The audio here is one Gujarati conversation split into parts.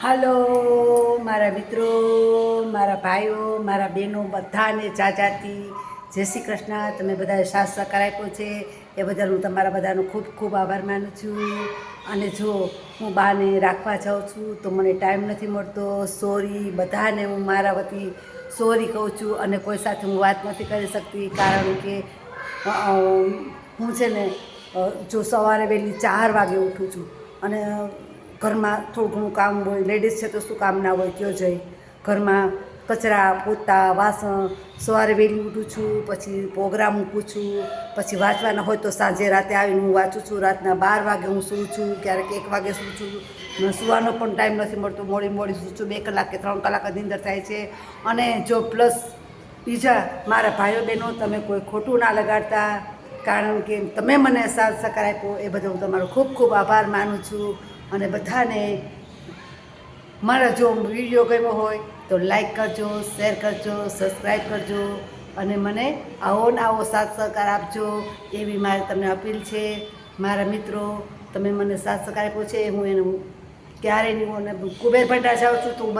હાલો મારા મિત્રો, મારા ભાઈઓ, મારા બહેનો બધાને જાજાતી જય શ્રી કૃષ્ણ. તમે બધાએ સાથ સહકાર આપ્યો છે એ બદલ હું તમારા બધાનો ખૂબ ખૂબ આભાર માનું છું. અને જો હું બાને રાખવા જાઉં છું તો મને ટાઈમ નથી મળતો. સોરી, બધાને હું મારા વતી સોરી કહું છું. અને કોઈ સાથે હું વાત નથી કરી શકતી કારણ કે હું છે ને જો સવારે વહેલી 4 વાગે ઉઠું છું અને ઘરમાં થોડું ઘણું કામ હોય. લેડીઝ છે તો શું કામ ના હોય, કયો જઈ ઘરમાં કચરા પોતા વાસણ. સવારે વહેલી ઉઠું છું, પછી પ્રોગ્રામ મૂકું છું, પછી વાંચવાના હોય તો સાંજે રાતે આવીને હું વાંચું છું. રાતના 12 વાગે હું સૂઉં છું, ક્યારેક 1 વાગે સૂઉં છું. મને સૂવાનો પણ ટાઈમ નથી મળતો, મોડી સૂઉં છું. 2 કલાક કે 3 કલાક જ નીંદર થાય છે. અને જો પ્લસ બીજા મારા ભાઈઓ બહેનો, તમે કોઈ ખોટું ના લગાડતા, કારણ કે તમે મને સાથ સહકાર આપ્યો એ બદલ હું તમારો ખૂબ ખૂબ આભાર માનું છું. અને બધાને મારા જો વિડીયો ગમ્યો હોય તો લાઈક કરજો, શેર કરજો, સબસ્ક્રાઈબ કરજો અને મને આવો ને આવો સાથ સહકાર આપજો એવી મારી તમને અપીલ છે. મારા મિત્રો, તમે મને સાથ સહકાર આપ્યો છે, હું એને ક્યારેય નહીં. હું કુબેર ભંડાર જાઉં છું તો હું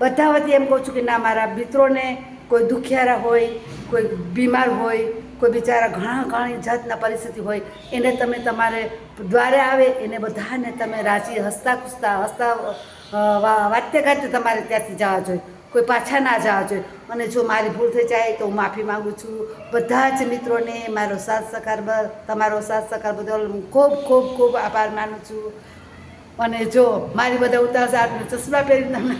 બધા વતી એમ કહું છું કે ના, મારા મિત્રોને કોઈ દુખિયારા હોય, કોઈ બીમાર હોય, કોઈ બિચારા ઘણી જાતના પરિસ્થિતિ હોય, એને તમે તમારે દ્વારે આવે એને બધાને તમે રાજી હસતા વાત્ય ગાતે તમારે ત્યાંથી જવા જોઈએ, કોઈ પાછા ના જવા જોઈએ. અને જો મારી ભૂલ થઈ જાય તો હું માફી માગું છું. બધા જ મિત્રોને મારો તમારો સાથ સહકાર બદલ હું ખૂબ ખૂબ ખૂબ આભાર માનું છું. અને જો મારી બધા ઉતારશે, આટલું ચશ્મા પહેરીને તમે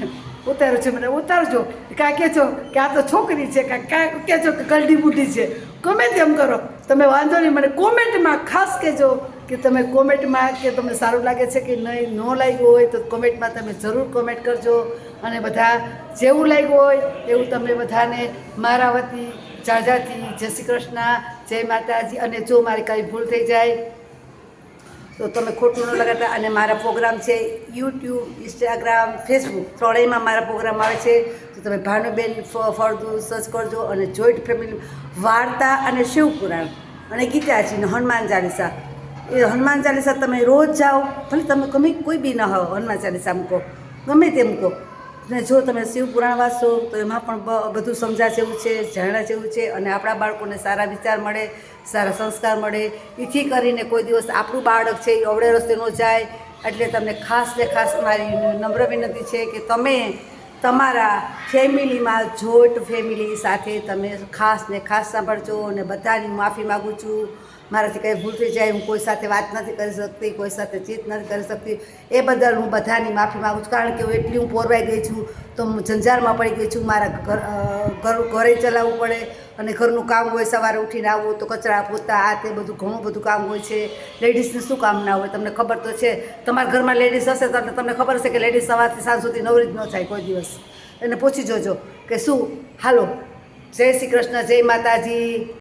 ઉતારો છે, મને ઉતારજો. કાંઈ કહેજો કે આ તો છોકરી છે, કાંઈ કહેજો કે ગલડી બુઢી છે, ગમે તેમ કરો તમે, વાંધો નહીં. મને કોમેન્ટમાં ખાસ કહેજો કે તમે કોમેન્ટમાં કે તમને સારું લાગે છે કે નહીં. ન લાગ્યું હોય તો કોમેન્ટમાં તમે જરૂર કોમેન્ટ કરજો. અને બધા જેવું લાગ્યું હોય એવું તમે બધાને મારા વતી જાજાથી જય શ્રી કૃષ્ણ, જય માતાજી. અને જો મારી કાંઈ ભૂલ થઈ જાય તો તમે ખોટું ન લગાડતા. અને મારા પ્રોગ્રામ છે યુટ્યુબ, ઇન્સ્ટાગ્રામ, ફેસબુક ત્રણેયમાં મારા પ્રોગ્રામ આવે છે. તો તમે ભાનુબેન ફળદુ સર્ચ કરજો. અને જોઈન્ટ ફેમિલી વાર્તા અને શિવપુરાણ અને ગીતાજીનો હનુમાન ચાલીસા, એ હનુમાન ચાલીસા તમે રોજ જાઓ, ભલે તમે ગમે કોઈ બી ન હો, હનુમાન ચાલીસા મૂકો, ગમે તે મૂકો. અને જો તમે શિવપુરાણ વાંચશો તો એમાં પણ બધું સમજા જેવું છે, જાણ્યા જેવું છે. અને આપણા બાળકોને સારા વિચાર મળે, સારા સંસ્કાર મળે. એથી કરીને કોઈ દિવસ આપણું બાળક છે એ અવળે રસ્તે ન જાય. એટલે તમને ખાસ ને ખાસ મારી નમ્ર વિનંતી છે કે તમે તમારા ફેમિલીમાં જોઈન્ટ ફેમિલી સાથે તમે ખાસ ને ખાસ સાંભળજો. અને બધાની માફી માગું છું. મારાથી કંઈ ભૂલ થઈ જાય, હું કોઈ સાથે વાત નથી કરી શકતી, કોઈ સાથે ચીત નથી કરી શકતી, એ બદલ હું બધાની માફી માગું છું. કારણ કે એટલી હું પોરવાઈ ગઈ છું, તો હું જંજારમાં પડી ગઈ છું. મારા ઘરે ચલાવવું પડે અને ઘરનું કામ હોય, સવારે ઉઠીને આવવું તો કચરા પોતા આ તે બધું ઘણું બધું કામ હોય છે. લેડીઝને શું કામ ના હોય, તમને ખબર તો છે. તમારા ઘરમાં લેડીઝ હશે તો તમને ખબર હશે કે લેડીઝ સવારથી સાંજ સુધી નવરી જ ન થાય કોઈ દિવસ. એને પૂછી જોજો કે શું. હાલો, જય શ્રી કૃષ્ણ, જય માતાજી.